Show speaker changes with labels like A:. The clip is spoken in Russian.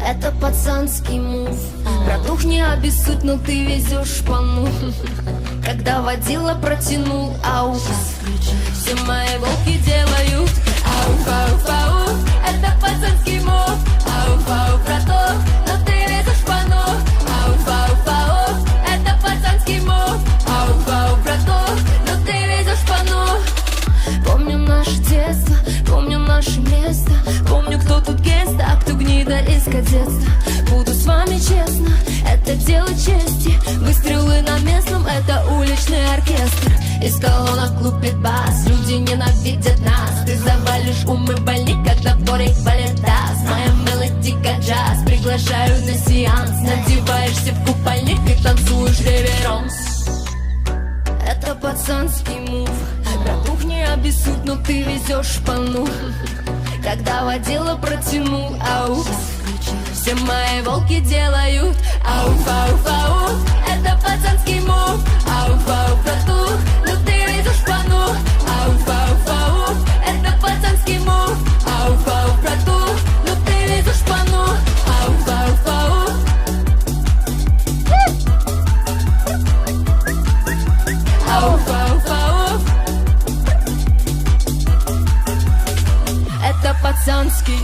A: Это пацанский мув. Братух, не обессудь, но ты везешь шпану. Когда водила протянул ауф, все мои волки делают ауф, ауф, ауф. Это пацанский мув. Ауф, ауф, братух, но ты везешь шпану. Ауф, ауф, ауф. Это пацанский мув. Ауф, ауф, братух, но ты везешь шпану. Помню наше детство, помню наше место. Помню, кто тут геста, а кто гнида из кадетства. Буду с вами честно, это дело чести. Выстрелы на местном, это уличный оркестр. Из колонок лупит бас, люди ненавидят нас. Ты завалишь умы больник, когда в дворе валит таз. Моя мелодика джаз, приглашаю на сеанс. Надеваешься в купальник и танцуешь реверанс. Это пацанский мув. Братух, не обессудь, но ты везешь шпану. Когда водила протянул ауф, все мои волки делают ауф, ауф, ауф. Это пацанский мув. Ауф, ауф, братух, но ты везешь шпану. Ауф, ауф, ауф. Это пацанский мув. Ауф, ауф, братух, но ты везешь шпану. Ауф, ауф, ауф. Ауф, ауф, ауф. Это пацанский